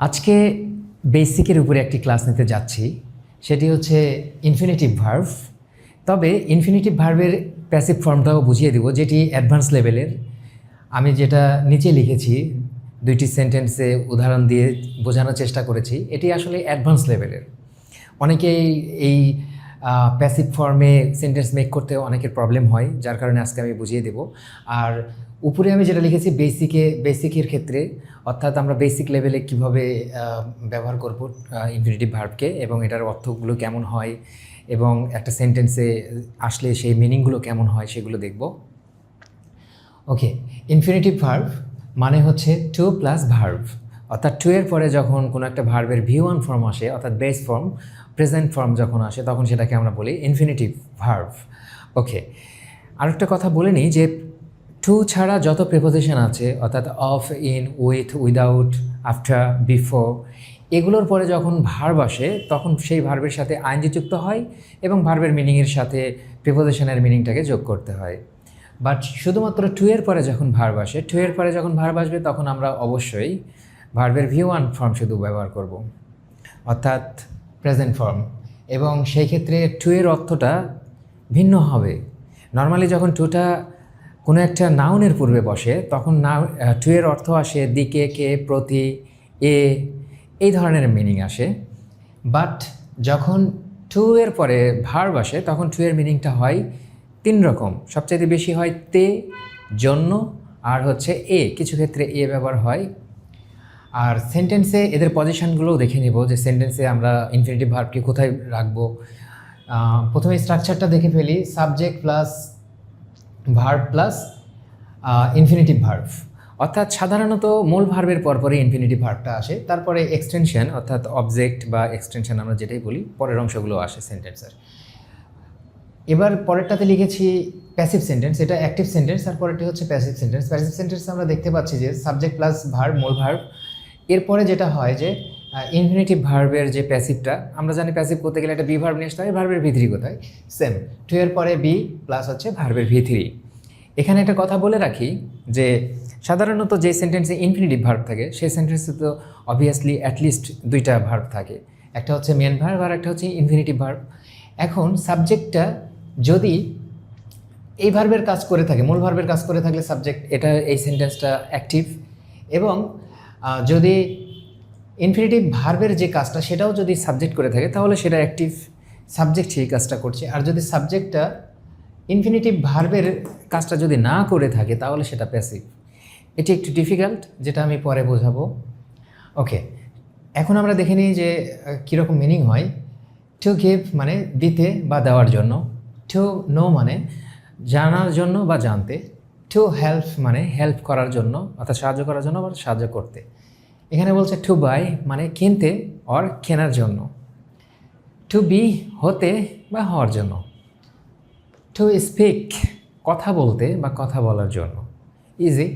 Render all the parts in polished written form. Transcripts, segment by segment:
আজকে বেসিকের উপরে একটি ক্লাস নিতে যাচ্ছি, সেটি হচ্ছে ইনফিনিটিভ ভার্ব। তবে ইনফিনিটিভ ভার্বের প্যাসিভ ফর্মটাও বুঝিয়ে দেব, যেটি অ্যাডভান্স লেভেলের। আমি যেটা নিচে লিখেছি দুইটি সেন্টেন্সে উদাহরণ দিয়ে বোঝানোর চেষ্টা করেছি, এটি আসলে অ্যাডভান্স লেভেলের। অনেকেই এই প্যাসিভ ফর্মে সেন্টেন্স মেক করতে অনেকের প্রবলেম হয়, যার কারণে আজকে আমি বুঝিয়ে দেব। আর উপরে আমি যেটা লিখেছি বেসিকের ক্ষেত্রে, অর্থাৎ আমরা বেসিক লেভেলে কীভাবে ব্যবহার করব ইনফিনিটিভ ভার্বকে এবং এটার অর্থগুলো কেমন হয় এবং একটা সেন্টেন্সে আসলে সেই মিনিংগুলো কেমন হয় সেগুলো দেখব। ওকে, ইনফিনিটিভ ভার্ব মানে হচ্ছে টু প্লাস ভার্ব, অর্থাৎ টু এর পরে যখন কোনো একটা ভার্বের V1 ফর্ম আসে, অর্থাৎ বেস ফর্ম, প্রেজেন্ট ফর্ম যখন আসে, তখন সেটাকে আমরা বলি ইনফিনিটিভ ভার্ব। ওকে, আরেকটা কথা বলে নিই যে টু ছাড়া যত প্রিপোজিশন আছে, অর্থাৎ of, in, with, without, after, before, এগুলোর পরে যখন ভার্ব আসে তখন সেই ভার্বের সাথে আইএনজি যুক্ত হয় এবং ভার্বের মিনিংয়ের সাথে প্রিপোজিশনের মিনিংটাকে যোগ করতে হয়। বাট শুধুমাত্র টু এর পরে যখন ভার্ব আসে, টু এর পরে যখন ভার্ব আসবে তখন আমরা অবশ্যই ভার্বের V1 ফর্ম শুধু ব্যবহার করব, অর্থাৎ প্রেজেন্ট ফর্ম। এবং সেই ক্ষেত্রে টু এর অর্থটা ভিন্ন হবে। নর্মালি যখন টুটা কোনো একটা নাউনের পূর্বে বসে তখন টু এর অর্থ আসে দিকে, কে, প্রতি, এ, এই ধরনের মিনিং আসে। বাট যখন টু এর পরে ভার্ব আসে তখন টু এর মিনিংটা হয় তিন রকম। সবচাইতে বেশি হয় তে, জন্য, আর হচ্ছে এ, কিছু ক্ষেত্রে এ ব্যবহার হয়। আর সেন্টেন্সে এদের পজিশনগুলোও দেখে নেব যে সেন্টেন্সে আমরা ইনফিনিটিভ ভার্বকে কোথায় রাখবো। প্রথমে স্ট্রাকচারটা দেখে ফেলি, subject plus verb plus infinitive verb. অর্থাৎ সাধারণত মূল ভার্বের পরপরে ইনফিনিটিভ ভার্বটা আসে, তারপরে এক্সটেনশন অর্থাৎ অবজেক্ট বা এক্সটেনশন আমরা যেটাই বলি, পরের অংশগুলো আসে সেন্টেন্সের। এবার পরেরটাতে লিখেছি প্যাসিভ সেন্টেন্স, এটা অ্যাক্টিভ সেন্টেন্স, আর পরেরটি হচ্ছে প্যাসিভ সেন্টেন্স। প্যাসিভ সেন্টেন্সে আমরা দেখতে পাচ্ছি যে সাবজেক্ট প্লাস ভার্ব, মূল ভার্ব, এরপরে যেটা হয় যে ইনফিনিটিভ ভার্বের যে প্যাসিভটা, আমরা জানি প্যাসিভ করতে গেলে একটা বি ভার্ব নিয়ে আসতে হয়, ভার্বের V3 কোথায়, সেম টু এর পরে বি প্লাস হচ্ছে ভার্বের V3। এখানে একটা কথা বলে রাখি যে সাধারণত যে সেন্টেন্সে ইনফিনিটিভ ভার্ব থাকে সেই সেন্টেন্সে তো অবভিয়াসলি অ্যাটলিস্ট দুইটা ভার্ব থাকে, একটা হচ্ছে মেন ভার্ব আর একটা হচ্ছে ইনফিনিটিভ ভার্ব। এখন সাবজেক্টটা যদি এই ভার্বের কাজ করে থাকে, মূল ভার্বের কাজ করে থাকলে সাবজেক্ট, এটা এই সেন্টেন্সটা অ্যাক্টিভ। এবং যদি ইনফিনিটিভ ভার্বের যে কাজটা সেটাও যদি সাবজেক্ট করে থাকে তাহলে সেটা অ্যাক্টিভ, সাবজেক্ট সেই কাজটা করছে। আর যদি সাবজেক্টটা ইনফিনিটিভ ভার্বের কাজটা যদি না করে থাকে তাহলে সেটা প্যাসিভ। এটি একটু ডিফিকাল্ট, যেটা আমি পরে বোঝাবো। ওকে, এখন আমরা দেখে নিই যে কীরকম মিনিং হয়। টু গিভ মানে দিতে বা দেওয়ার জন্য, টু নো মানে জানার জন্য বা জানতে, টু হেল্প মানে হেল্প করার জন্য অর্থাৎ সাহায্য করার জন্য বা সাহায্য করতে। এখানে বলছে টু বাই মানে কিনতে অর কেনার জন্য, টু বি হতে বা হওয়ার জন্য, টু স্পিক কথা বলতে বা কথা বলার জন্য। ইজি।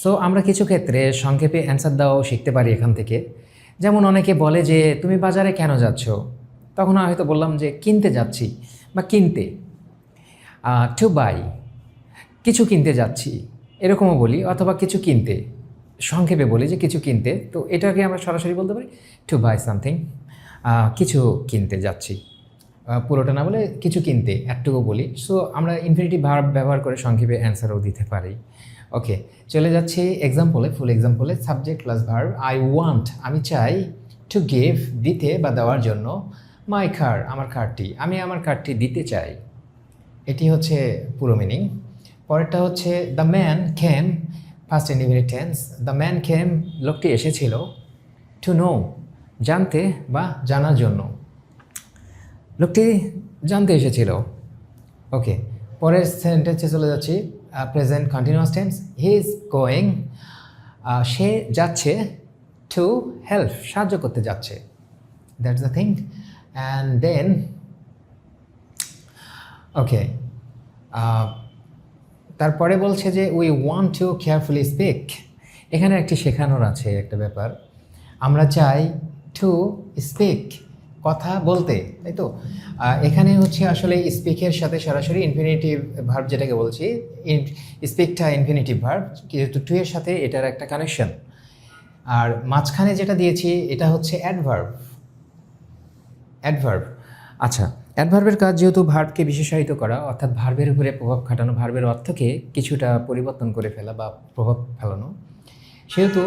সো আমরা কিছু ক্ষেত্রে সংক্ষেপে অ্যান্সার দেওয়াও শিখতে পারি এখান থেকে। যেমন অনেকে বলে যে তুমি বাজারে কেন যাচ্ছ, তখন হয়তো বললাম যে কিনতে যাচ্ছি বা কিনতে। টু বাই কিছু কিনতে যাচ্ছি এরকমও বলি, অথবা কিছু কিনতে সংক্ষেপে বলি যে কিছু কিনতে। তো এটাকে আমরা সরাসরি বলতে পারি টু বাই সামথিং, কিছু কিনতে যাচ্ছি, পুরোটা না বলে কিছু কিনতে একটুকু বলি। সো আমরা ইনফিনিটিভ ভার্ব ব্যবহার করে সংক্ষেপে অ্যান্সারও দিতে পারি। ওকে, চলে যাচ্ছি এক্সাম্পলে, ফুল এক্সাম্পলে। Subject plus verb, I want আমি চাই, টু গিভ দিতে বা দেওয়ার জন্য, মাই কার আমার কারটি আমি আমার কারটি দিতে চাই। এটি হচ্ছে পুরো মিনিং। পরেরটা হচ্ছে the man came, first indefinite tense, the man came লোকটি এসেছিল, টু নো জানতে বা জানার জন্য, লোকটি জানতে এসেছিল। ওকে, পরের সেন্টেন্সে চলে যাচ্ছি, present continuous tense, he is going সে যাচ্ছে, টু হেল্প সাহায্য করতে যাচ্ছে, that's the thing. And then okay, তারপরে বলছে যে we want to carefully speak. এখানে একটি শেখানোর আছে একটা ব্যাপার, আমরা চাই টু স্পিক কথা বলতে, তাই তো। এখানে হচ্ছে আসলে স্পিকের সাথে সরাসরি ইনফিনিটিভ ভার্ব যেটাকে বলছি, স্পিকটা ইনফিনিটিভ ভার্ব, কিন্তু টু এর সাথে এটার একটা কানেকশন। আর মাঝখানে যেটা দিয়েছি এটা হচ্ছে অ্যাডভার্ব। অ্যাডভার্ব, আচ্ছা, অ্যাডভার্বের কাজ যেহেতু ভার্বকে বিশেষায়িত করা, অর্থাৎ ভার্বের উপরে প্রভাব খাটানো, ভার্বের অর্থকে কিছুটা পরিবর্তন করে ফেলা বা প্রভাব ফেলানো, সেহেতু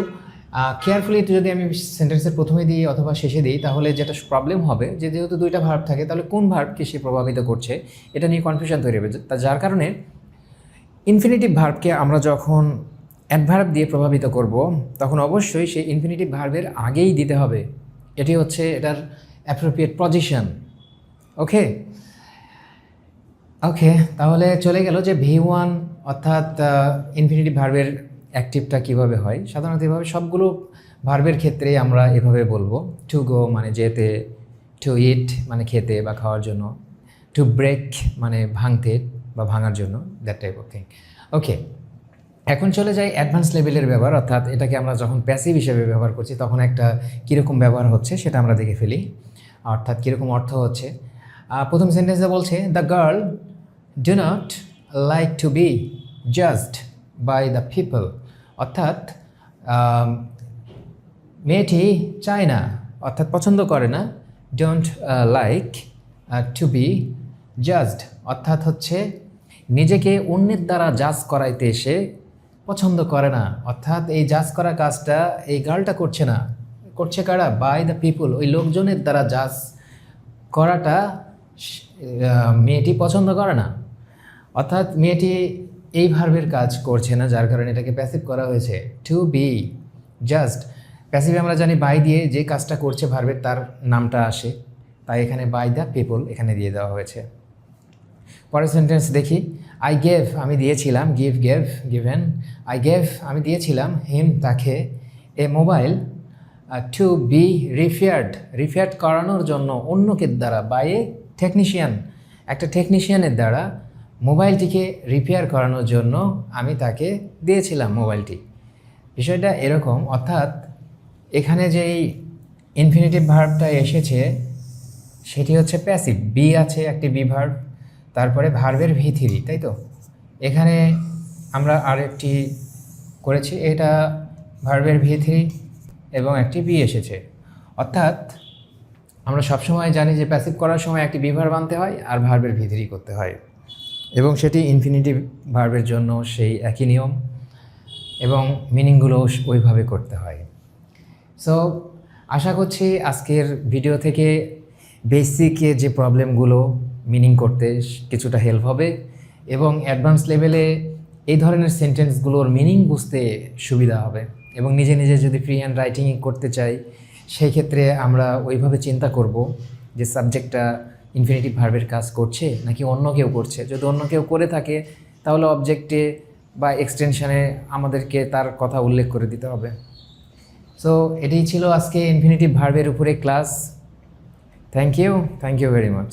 কেয়ারফুলি যদি আমি সেন্টেন্সের প্রথমে দিই অথবা শেষে দিই তাহলে যেটা প্রবলেম হবে যে যেহেতু দুইটা ভার্ব থাকে তাহলে কোন ভার্বকে সে প্রভাবিত করছে এটা নিয়ে কনফিউশন তৈরি হবে। যার কারণে ইনফিনিটিভ ভার্বকে আমরা যখন অ্যাডভার্ব দিয়ে প্রভাবিত করব তখন অবশ্যই সেই ইনফিনিটিভ ভার্বের আগেই দিতে হবে। এটি হচ্ছে এটার অ্যাপ্রোপ্রিয়েট পজিশন। ওকে ওকে, তাহলে চলে গেল যে V1 অর্থাৎ ইনফিনিটিভ ভার্বের অ্যাক্টিভটা কিভাবে হয়। সাধারণত এভাবে সবগুলো ভার্বের ক্ষেত্রে আমরা এভাবে বলবো। টু গো মানে যেতে, টু ইট মানে খেতে বা খাওয়ার জন্য, টু ব্রেক মানে ভাঙতে বা ভাঙার জন্য, দ্যাট টাইপ অফ থিং। ওকে, এখন চলে যাই অ্যাডভান্স লেভেলের ব্যবহার, অর্থাৎ এটাকে আমরা যখন প্যাসিভ হিসেবে ব্যবহার করছি তখন একটা কীরকম ব্যবহার হচ্ছে সেটা আমরা দেখে ফেলি, অর্থাৎ কীরকম অর্থ হচ্ছে। প্রথম সেন্টেন্সে বলছে the girl do not like to be judged by the people, অর্থাৎ মেয়েটি চায় না, অর্থাৎ পছন্দ করে না, don't like to be judged, অর্থাৎ হচ্ছে নিজেকে অন্যের দ্বারা জাজ করাইতে সে পছন্দ করে না। অর্থাৎ এই জাজ করা কাজটা এই গার্লটা করছে না, করছে কারা? বাই দ্য পিপল, ওই লোকজনের দ্বারা জাজ করাটা মেয়েটি পছন্দ করে না। অর্থাৎ মেয়েটি এই ভার্বের কাজ করছে না, যার কারণে এটাকে প্যাসিভ করা হয়েছে। টু বি জাস্ট, প্যাসিভে আমরা জানি বাই দিয়ে যে কাজটা করছে ভার্বের তার নামটা আসে, তাই এখানে বাই দ্য পিপল এখানে দিয়ে দেওয়া হয়েছে। পরের সেন্টেন্স দেখি। আই গেভ আমি দিয়েছিলাম, give gave given, I gave আমি দিয়েছিলাম, হিম তাকে, a mobile to be repaired, repaired করানোর জন্য অন্যকে দ্বারা, বাই এ টেকনিশিয়ান, একটা টেকনিশিয়ানের দ্বারা মোবাইলটিকে রিপেয়ার করানোর জন্য আমি তাকে দিয়েছিলাম মোবাইলটি। বিষয়টা এরকম, অর্থাৎ এখানে যেই ইনফিনিটিভ ভার্বটা এসেছে সেটি হচ্ছে প্যাসিভ, বি আছে একটি বি ভার্ব, তারপরে ভার্বের V3, তাই তো? এখানে আমরা আরেকটি করেছি, এটা ভার্বের V3 এবং একটি বি এসেছে। অর্থাৎ আমরা সবসময় জানি যে প্যাসিভ করার সময় একটি বি ভার্ব আনতে হয় আর ভার্বের V3 করতে হয়, এবং সেটি ইনফিনিটিভ ভার্বের জন্য সেই একই নিয়ম এবং মিনিংগুলো ওইভাবে করতে হয়। সো আশা করছি আজকের ভিডিও থেকে বেসিক যে প্রবলেমগুলো মিনিং করতে কিছুটা হেল্প হবে এবং অ্যাডভান্স লেভেলে এই ধরনের সেন্টেন্সগুলোর মিনিং বুঝতে সুবিধা হবে। এবং নিজে নিজে যদি ফ্রি হ্যান্ড রাইটিং করতে চাই সেই ক্ষেত্রে আমরা ওইভাবে চিন্তা করব যে সাবজেক্টটা ইনফিনিটিভ ভার্বের কাজ করছে নাকি অন্য কেউ করছে। যদি অন্য কেউ করে থাকে তাহলে অবজেক্টে বা এক্সটেনশানে আমাদেরকে তার কথা উল্লেখ করে দিতে হবে। সো এটাই ছিল আজকে ইনফিনিটিভ ভার্বের উপরে class. Thank you very much.